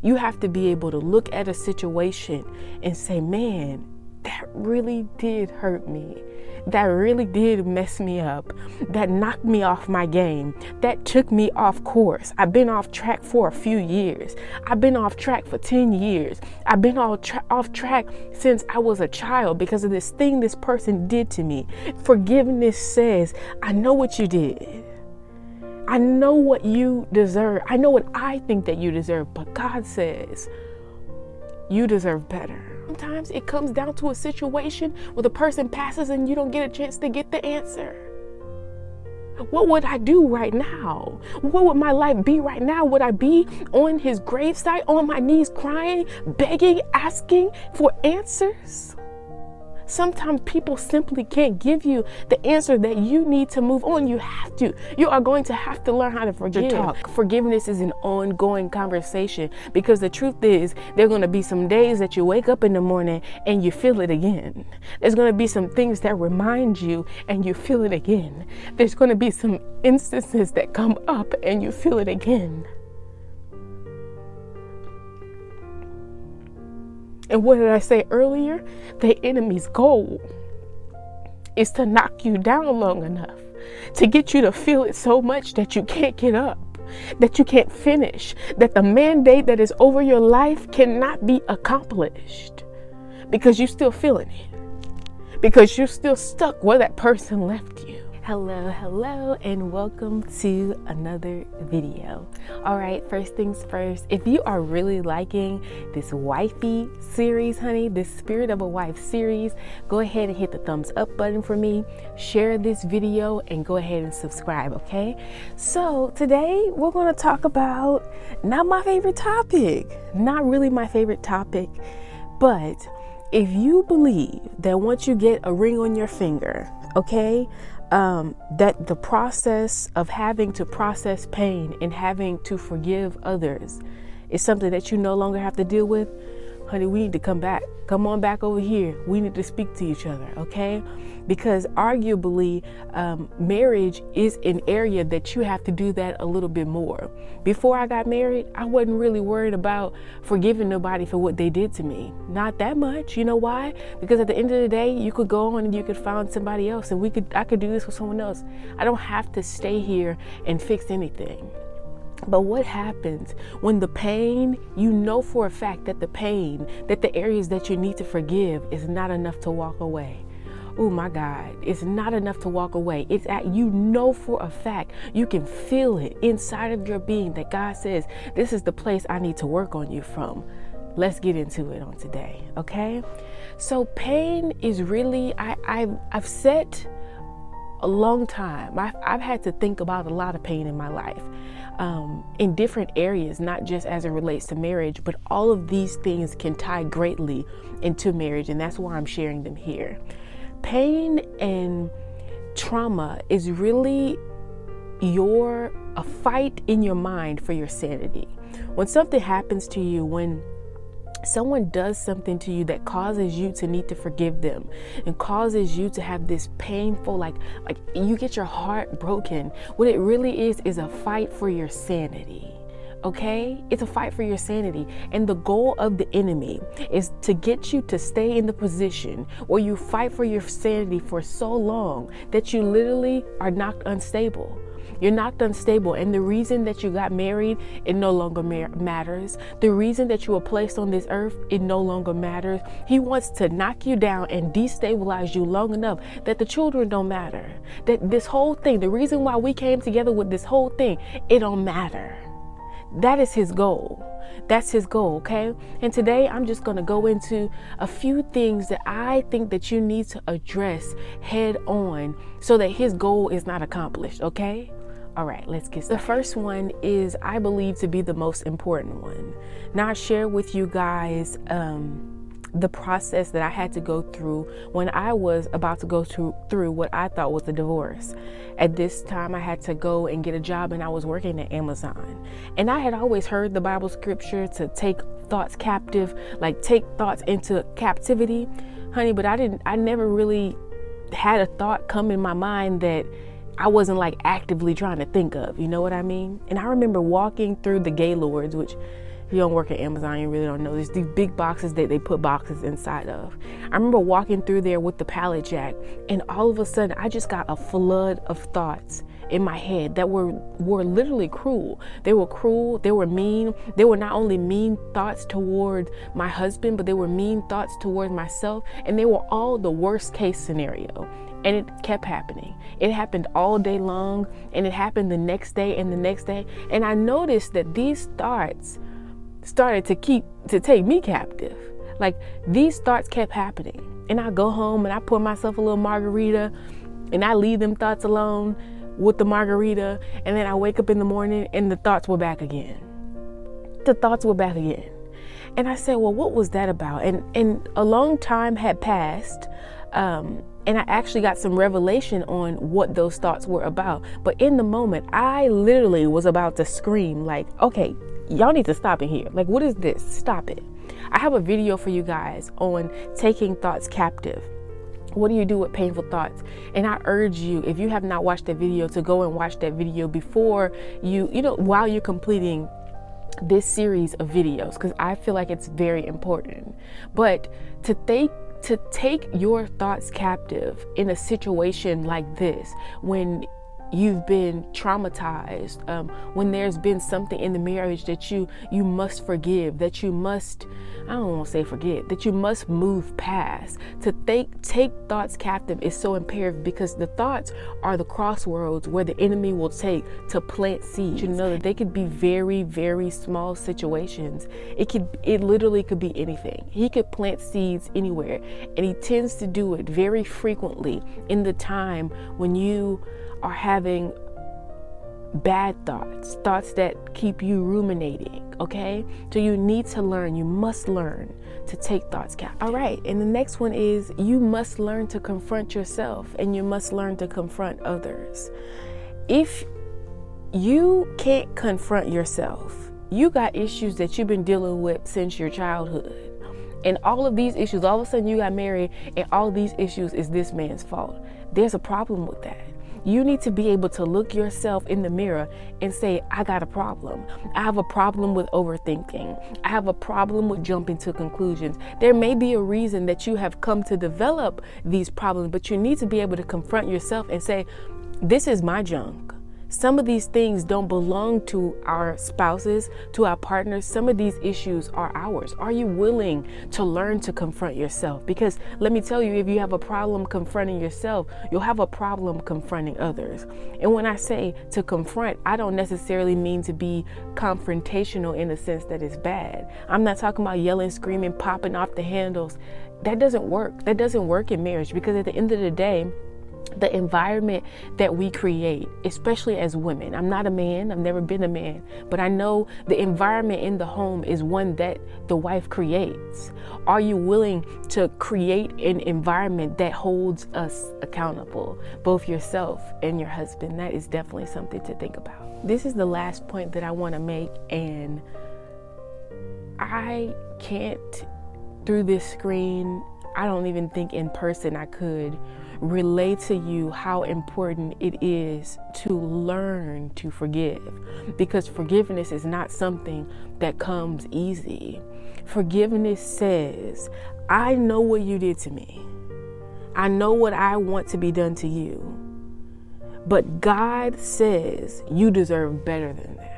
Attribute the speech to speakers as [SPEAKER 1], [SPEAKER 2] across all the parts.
[SPEAKER 1] You have to be able to look at a situation and say, man, that really did hurt me. That really did mess me up. That knocked me off my game. That took me off course. I've been off track for a few years. I've been off track for 10 years. I've been off track since I was a child because of this thing this person did to me. Forgiveness says, I know what you did. I know what you deserve. I know what I think that you deserve, but God says you deserve better. Sometimes it comes down to a situation where the person passes and you don't get a chance to get the answer. What would I do right now? What would my life be right now? Would I be on his gravesite, on my knees, crying, begging, asking for answers? Sometimes people simply can't give you the answer that you need to move on. You have to. You are going to have to learn how to forgive. Forgiveness is an ongoing conversation because the truth is there are going to be some days that you wake up in the morning and you feel it again. There's going to be some things that remind you and you feel it again. There's going to be some instances that come up and you feel it again. And what did I say earlier? The enemy's goal is to knock you down long enough to get you to feel it so much that you can't get up, that you can't finish, that the mandate that is over your life cannot be accomplished because you're still feeling it, because you're still stuck where that person left you. Hello, and welcome to another video. All right, first things first, if you are really liking this wifey series, honey, this Spirit of a Wife series, go ahead and hit the thumbs up button for me, share this video, and go ahead and subscribe, okay? So today we're going to talk about not my favorite topic, not really my favorite topic, but if you believe that once you get a ring on your finger, okay, that the process of having to process pain and having to forgive others is something that you no longer have to deal with, honey, we need to come back. Come on back over here. We need to speak to each other, okay? Because arguably, marriage is an area that you have to do that a little bit more. Before I got married, I wasn't really worried about forgiving nobody for what they did to me. Not that much. You know why? Because at the end of the day, you could go on and you could find somebody else, and I could do this with someone else. I don't have to stay here and fix anything. But what happens when the pain, you know for a fact that the pain, that the areas that you need to forgive is not enough to walk away? Oh my God, it's not enough to walk away. It's you know for a fact, you can feel it inside of your being that God says, this is the place I need to work on you from. Let's get into it on today, okay? So pain is really, I've set a long time. I've had to think about a lot of pain in my life. In different areas, not just as it relates to marriage, but all of these things can tie greatly into marriage, and that's why I'm sharing them here. Pain and trauma is really a fight in your mind for your sanity. When something happens to you, when someone does something to you that causes you to need to forgive them and causes you to have this painful, like you get your heart broken, what it really is a fight for your sanity. Okay? It's a fight for your sanity. And the goal of the enemy is to get you to stay in the position where you fight for your sanity for so long that you literally are knocked unstable. You're knocked unstable, and the reason that you got married, it no longer matters. The reason that you were placed on this earth, it no longer matters. He wants to knock you down and destabilize you long enough that the children don't matter. That this whole thing, the reason why we came together with this whole thing, it don't matter. That is his goal. That's his goal, okay? And today I'm just going to go into a few things that I think that you need to address head on so that his goal is not accomplished, okay? All right, let's get started. The first one is, I believe, to be the most important one. Now, I share with you guys the process that I had to go through when I was about to go through what I thought was a divorce. At this time, I had to go and get a job, and I was working at Amazon. And I had always heard the Bible scripture to take thoughts captive, like take thoughts into captivity, honey, but I never really had a thought come in my mind that I wasn't like actively trying to think of, you know what I mean? And I remember walking through the Gaylords, which you don't work at Amazon, you really don't know. There's these big boxes that they put boxes inside of. I remember walking through there with the pallet jack, and all of a sudden I just got a flood of thoughts in my head that were literally cruel. They were cruel, they were mean. They were not only mean thoughts toward my husband, but they were mean thoughts towards myself, and they were all the worst case scenario. And it kept happening. It happened all day long, and it happened the next day and the next day. And I noticed that these thoughts started to take me captive. Like, these thoughts kept happening. And I go home and I pour myself a little margarita, and I leave them thoughts alone with the margarita, and then I wake up in the morning and the thoughts were back again. And I said, well, what was that about? And a long time had passed, and I actually got some revelation on what those thoughts were about. But in the moment, I literally was about to scream, like, okay, y'all need to stop it here. Like, what is this? Stop it. I have a video for you guys on taking thoughts captive. What do you do with painful thoughts? And I urge you, if you have not watched that video, to go and watch that video before while you're completing this series of videos, because I feel like it's very important. But to take your thoughts captive in a situation like this, when you've been traumatized, when there's been something in the marriage that you must forgive, that you must, I don't want to say forget, that you must move past. To take thoughts captive is so imperative, because the thoughts are the crossroads where the enemy will take to plant seeds. You know that they could be very, very small situations. It literally could be anything. He could plant seeds anywhere, and he tends to do it very frequently in the time when you are having bad thoughts that keep you ruminating, okay? So you must learn to take thoughts captive. All right, and the next one is, you must learn to confront yourself, and you must learn to confront others. If you can't confront yourself, you got issues that you've been dealing with since your childhood. And all of these issues, all of a sudden you got married, and all these issues is this man's fault. There's a problem with that. You need to be able to look yourself in the mirror and say, I got a problem. I have a problem with overthinking. I have a problem with jumping to conclusions. There may be a reason that you have come to develop these problems, but you need to be able to confront yourself and say, this is my junk. Some of these things don't belong to our spouses, to our partners. Some of these issues are ours. Are you willing to learn to confront yourself? Because let me tell you, if you have a problem confronting yourself, you'll have a problem confronting others. And when I say to confront, I don't necessarily mean to be confrontational in the sense that it's bad. I'm not talking about yelling, screaming, popping off the handles. That doesn't work. That doesn't work in marriage, because at the end of the day, the environment that we create, especially as women. I'm not a man, I've never been a man, but I know the environment in the home is one that the wife creates. Are you willing to create an environment that holds us accountable, both yourself and your husband? That is definitely something to think about. This is the last point that I want to make, and I can't, through this screen, I don't even think in person I could relate to you how important it is to learn to forgive, because forgiveness is not something that comes easy. Forgiveness says, I know what you did to me. I know what I want to be done to you. But God says you deserve better than that.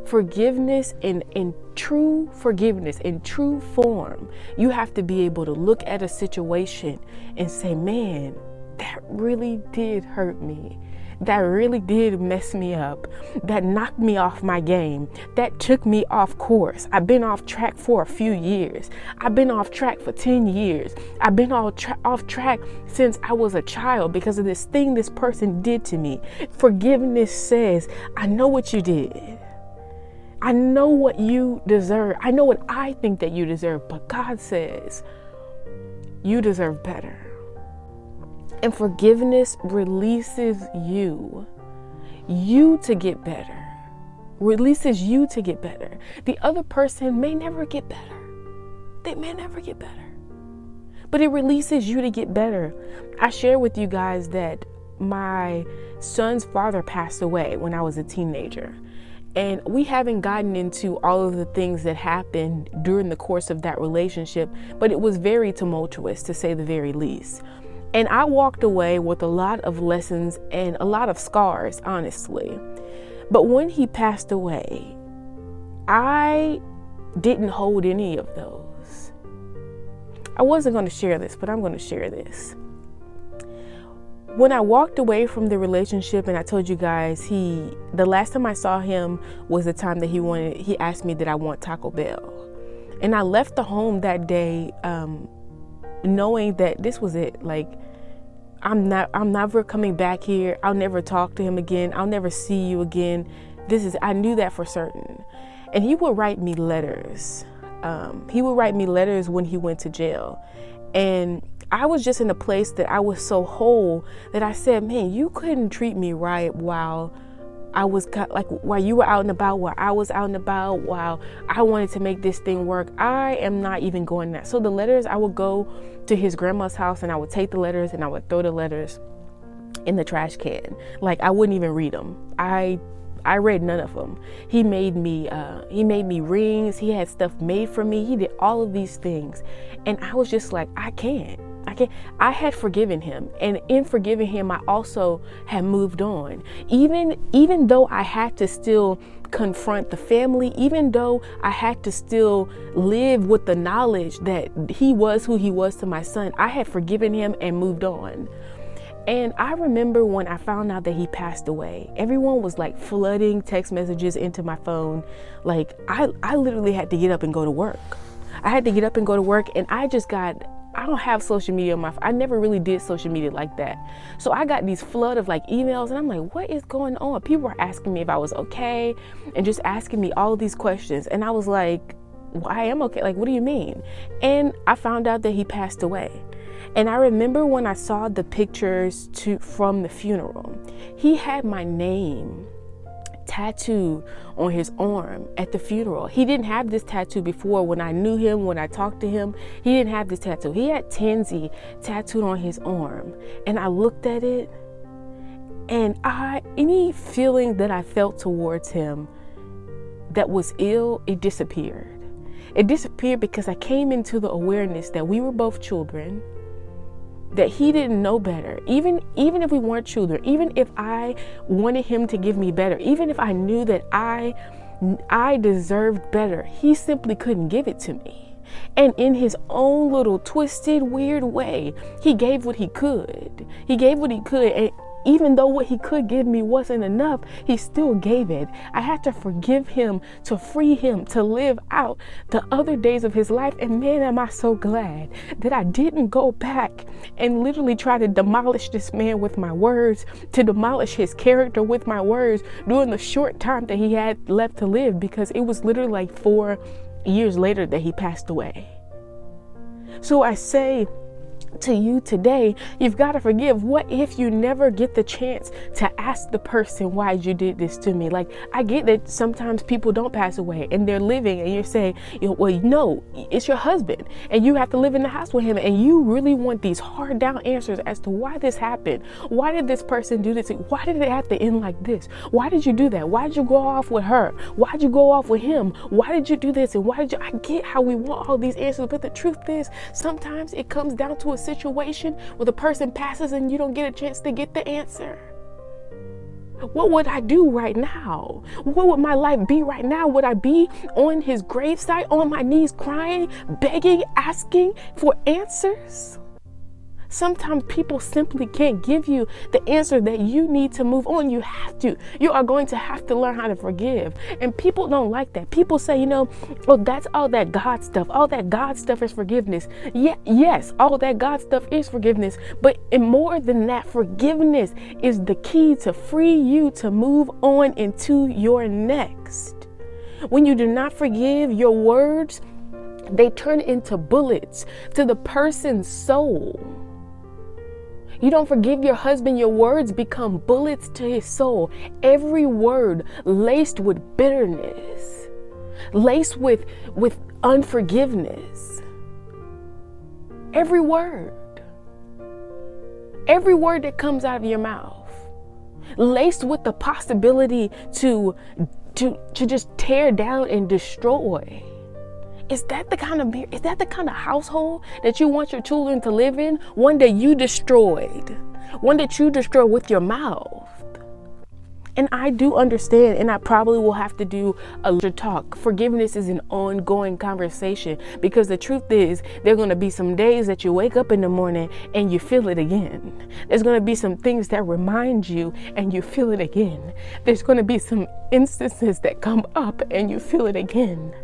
[SPEAKER 1] Forgiveness, in true forgiveness, in true form, you have to be able to look at a situation and say, man, that really did hurt me. That really did mess me up. That knocked me off my game. That took me off course. I've been off track for a few years. I've been off track for 10 years. I've been off track since I was a child because of this thing this person did to me. Forgiveness says, I know what you did. I know what you deserve. I know what I think that you deserve, but God says you deserve better. And forgiveness releases you to get better. Releases you to get better. The other person may never get better. They may never get better. But it releases you to get better. I share with you guys that my son's father passed away when I was a teenager. And we haven't gotten into all of the things that happened during the course of that relationship, but it was very tumultuous, to say the very least. And I walked away with a lot of lessons and a lot of scars, honestly. But when he passed away, I didn't hold any of those. I wasn't going to share this, but I'm going to share this. When I walked away from the relationship, and I told you guys, the last time I saw him was the time that he asked me, did I want Taco Bell? And I left the home that day, knowing that this was it. Like, I'm never coming back here. I'll never talk to him again. I'll never see you again. I knew that for certain. And he would write me letters. He would write me letters when he went to jail. And I was just in a place that I was so whole that I said, man, you couldn't treat me right while you were out and about, while I was out and about, while I wanted to make this thing work. I am not even going that. So the letters, I would go to his grandma's house and I would take the letters and I would throw the letters in the trash can. Like, I wouldn't even read them. I read none of them. He made me rings. He had stuff made for me. He did all of these things. And I was just like, I can't. I had forgiven him. And in forgiving him, I also had moved on. Even though I had to still confront the family, even though I had to still live with the knowledge that he was who he was to my son, I had forgiven him and moved on. And I remember when I found out that he passed away, everyone was like flooding text messages into my phone. Like, I literally had to get up and go to work. And I don't have social media on my phone. I never really did social media like that. So I got these flood of like emails and I'm like, what is going on? People were asking me if I was okay and just asking me all of these questions. And I was like, well, I am okay. Like, what do you mean? And I found out that he passed away. And I remember when I saw the pictures from the funeral, he had my name tattooed on his arm at the funeral. He didn't have this tattoo before. When I knew him, when I talked to him, he didn't have this tattoo. He had Tansy tattooed on his arm. And I looked at it, and any feeling that I felt towards him that was ill, it disappeared. It disappeared because I came into the awareness that we were both children, that he didn't know better. Even if we weren't children, even if I wanted him to give me better, even if I knew that I deserved better, he simply couldn't give it to me. And in his own little twisted, weird way, he gave what he could. And even though what he could give me wasn't enough, he still gave it. I had to forgive him, to free him, to live out the other days of his life. And man, am I so glad that I didn't go back and literally try to demolish this man with my words, to demolish his character with my words during the short time that he had left to live, because it was literally like 4 years later that he passed away. So I say to you today, you've got to forgive. What if you never get the chance to ask the person, why you did this to me? Like, I get that sometimes people don't pass away and they're living, and you're saying, well, no, it's your husband and you have to live in the house with him, and you really want these hard down answers as to why this happened. Why did this person do this? Why did it have to end like this? Why did you do that? Why did you go off with her? Why did you go off with him? Why did you do this? And I get how we want all these answers, but the truth is, sometimes it comes down to a situation where the person passes and you don't get a chance to get the answer. What would I do right now? What would my life be right now? Would I be on his gravesite, on my knees, crying, begging, asking for answers? Sometimes people simply can't give you the answer that you need to move on. You are going to have to learn how to forgive. And people don't like that. People say, well, that's all that God stuff. All that God stuff is forgiveness. Yeah, yes, all that God stuff is forgiveness. But more than that, forgiveness is the key to free you to move on into your next. When you do not forgive, your words, they turn into bullets to the person's soul. You don't forgive your husband, your words become bullets to his soul. Every word laced with bitterness, laced with unforgiveness. Every word that comes out of your mouth, laced with the possibility to to just tear down and destroy. Is that the kind of household that you want your children to live in? One that you destroyed. One that you destroy with your mouth. And I do understand, and I probably will have to do a talk. Forgiveness is an ongoing conversation, because the truth is, there are going to be some days that you wake up in the morning and you feel it again. There's going to be some things that remind you and you feel it again. There's going to be some instances that come up and you feel it again.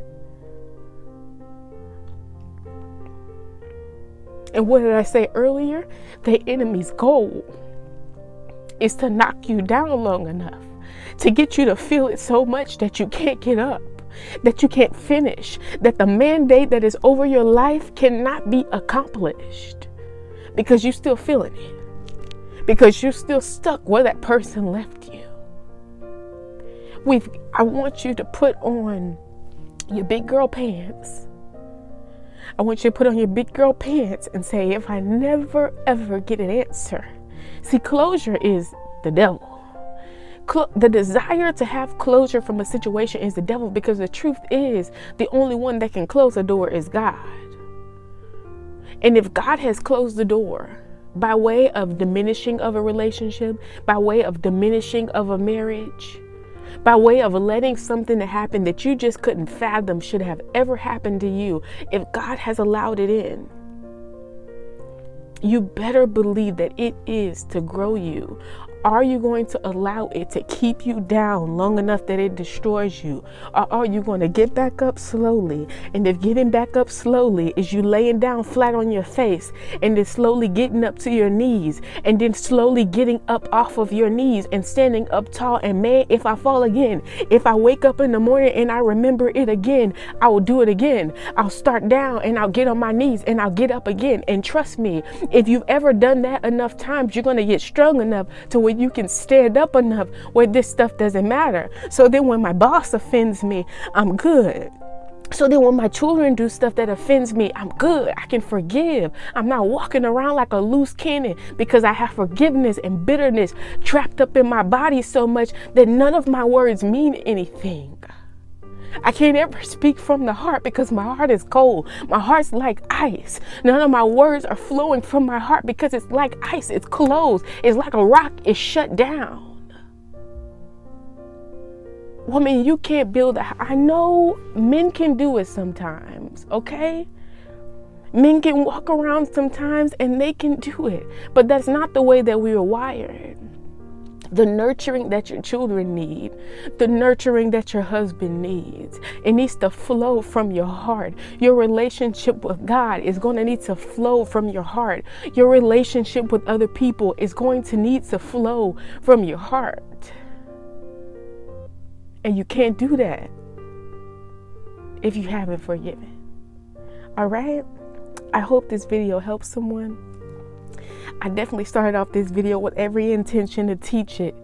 [SPEAKER 1] And what did I say earlier? The enemy's goal is to knock you down long enough to get you to feel it so much that you can't get up, that you can't finish, that the mandate that is over your life cannot be accomplished because you're still feeling it, because you're still stuck where that person left you. I want you to put on your big girl pants. I want you to put on your big girl pants and say, if I never ever get an answer. See, closure is the devil. The desire to have closure from a situation is the devil, because the truth is, the only one that can close a door is God. And if God has closed the door by way of diminishing of a relationship, by way of diminishing of a marriage, by way of letting something to happen that you just couldn't fathom should have ever happened to you, if God has allowed it in, you better believe that it is to grow you. Are you going to allow it to keep you down long enough that it destroys you? Or are you going to get back up slowly? And if getting back up slowly is you laying down flat on your face and then slowly getting up to your knees and then slowly getting up off of your knees and standing up tall, and man, if I fall again, if I wake up in the morning and I remember it again, I will do it again. I'll start down and I'll get on my knees and I'll get up again. And trust me, if you've ever done that enough times, you're going to get strong enough to where you can stand up enough where this stuff doesn't matter. So then when my boss offends me, I'm good. So then when my children do stuff that offends me, I'm good. I can forgive. I'm not walking around like a loose cannon because I have forgiveness and bitterness trapped up in my body so much that none of my words mean anything. I can't ever speak from the heart because my heart is cold. My heart's like ice. None of my words are flowing from my heart because it's like ice. It's closed. It's like a rock. It's shut down. Woman, you can't build I know men can do it sometimes, okay? Men can walk around sometimes and they can do it. But that's not the way that we were wired. The nurturing that your children need, the nurturing that your husband needs, it needs to flow from your heart. Your relationship with God is going to need to flow from your heart. Your relationship with other people is going to need to flow from your heart. And you can't do that if you haven't forgiven. All right? I hope this video helps someone. I definitely started off this video with every intention to teach it,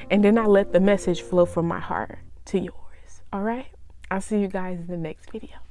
[SPEAKER 1] and then I let the message flow from my heart to yours. All right? I'll see you guys in the next video.